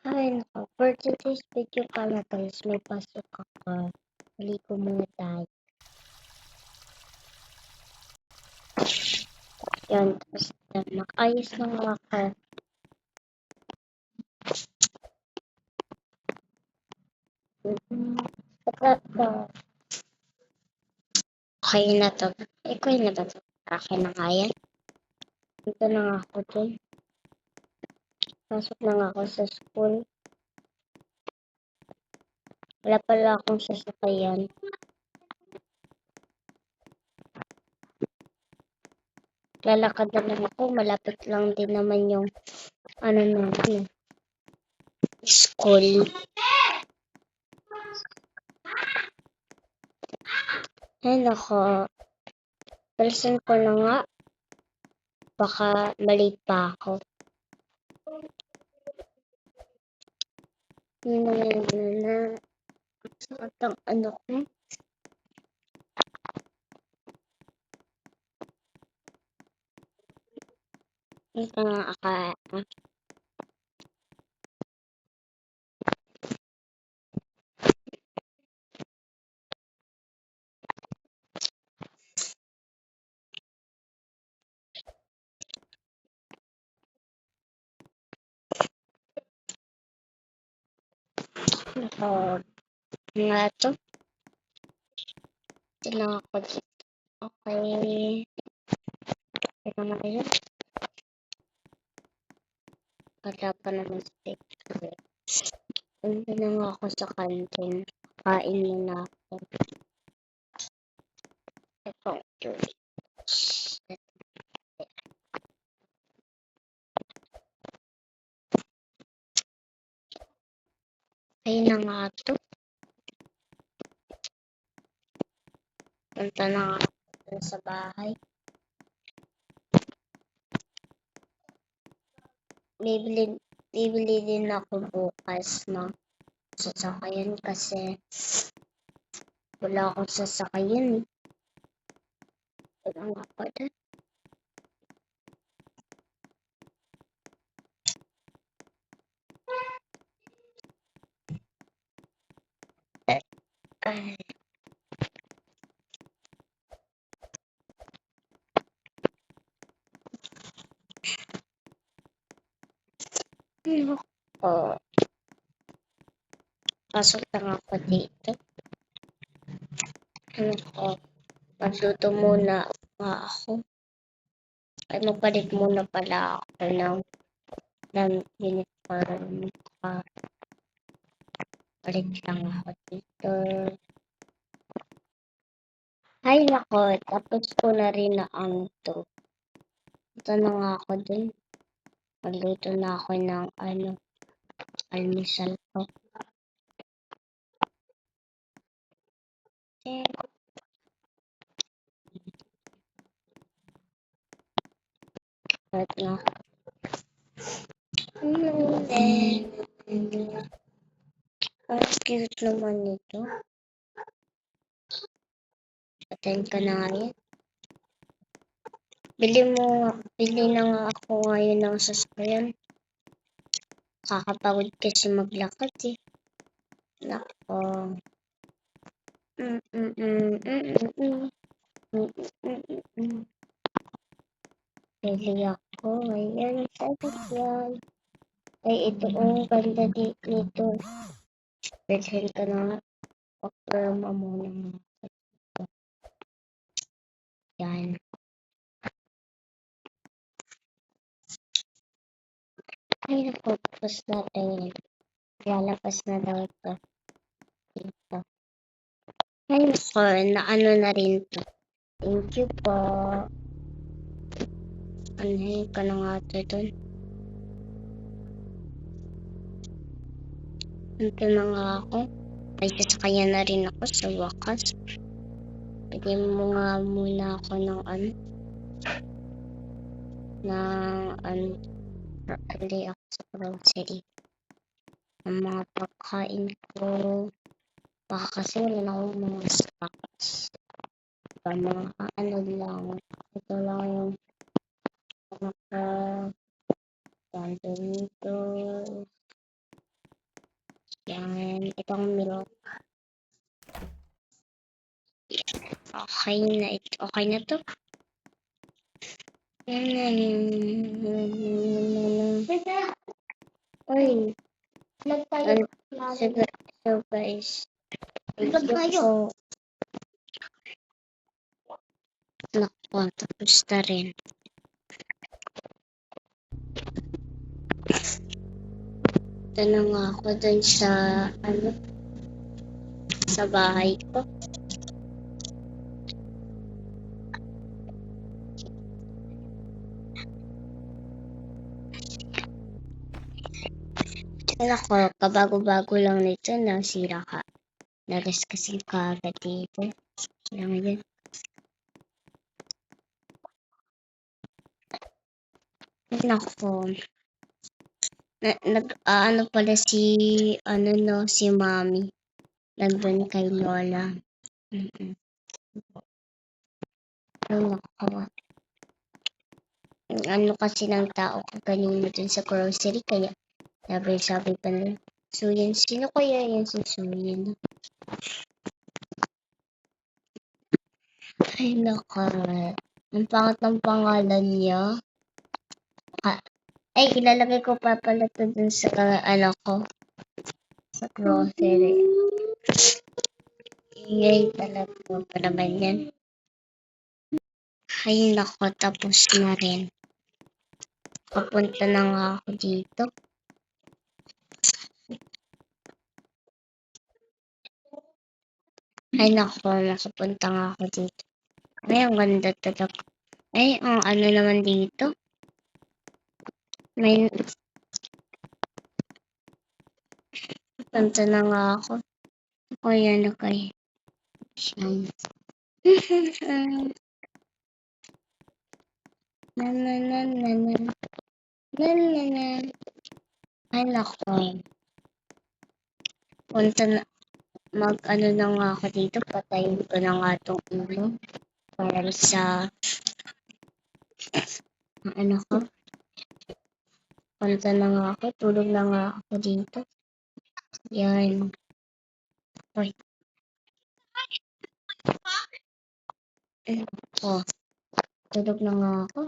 Ay naku, for today's video pala guys, may pasok ako. Maligo muna tayo. Yan, tapos ayos lang ako. Okay na to. Okay na ba to? Akin na nga yan. Dito na nga ako dun. Pasok na nga ako sa school. Wala pala akong sasakayan. Lalakad na lang ako. Malapit lang din naman yung natin. School. Ay nako. Palasan ko na nga. Baka malate pa ako. Sakit ang ano ko. Ito nga ako. Ito nga to. Ito lang ako dito. Okay. Ito na kayo. Wala pa naman steak. Ito na nga ako sa kantin. Kain muna ako. Ito. Ayun na nga to. Punta na nga ako sa bahay. Bibili din ako bukas ng sasakyan kasi wala akong sasakyan. Wala nga pa din. Ay. Oh. Pasok lang ako dito. Magluto muna nga ako. Ay, magpalit muna pala ako ng uniform. Palit lang ako dito. Ay, nako. Tapos ko na rin na ang to. Ito na nga ako dun. Magluto na ako ng almusal ko. At nga. Ang cute naman nito. Patayin ka na nga yan. Bili na nga ako ngayon ng sasakyan. Kakapagod kasi maglakad eh. Nako. Bili ako ngayon sa sasakyan. Ay, ito ang ganda nito. Bilhin ka na nga. Pagpirma muna nga. Yan. Ay, naku. Tapos natin yan. Lalabas na daw ito. Dito. Ay, naku. Naano na rin to. Thank you po. Anuhin ka na nga ito dun. Ito na nga ako. Ay, sasakyan na rin ako sa wakas. Bigyan mo nga muna ako ng bili ako sa grocery. Ang mga pagkain ko. Baka kasi wala na akong mga stocks. Mga lang. Ito lang yung dito. Yan, itong milk. Okay na ito. Okay na to. Uy. So guys. So, naku, tapos na rin. Ito na nga ako dun sa, sa bahay ko. Ako, kabago-bago lang nito, nasira ka. Nagas kasi kagad dito. Lang yun. Nako. Ano pala si, si Mami. Nandun kay Lola. Nako. Ano kasi ng tao ko kanina dun sa grocery, kaya sabi pa na, Suyin, sino kaya yan si Suyin? Ay, nako. Ang pangat ng pangalan niya. Ay, ilalagay ko pa pala to dun sa ko. Sa grocery. Ingay talaga pa naman yan. Ay, nako, tapos na rin. Papunta na nga ako dito. Ay, nako, nakapunta nga ako dito. Ay, ang ganda talaga. Ay, ang ano naman dito. May punta na nga ako. Ako yan, okay. Siyang. Ay, nako. Punta na, mag-ano na nga ako dito. Patayin ko na nga itong ulo. Para sa, ko. Punta na nga ako. Tulog na nga ako dito. Yan. Uy. Oh. Tulog na nga ako.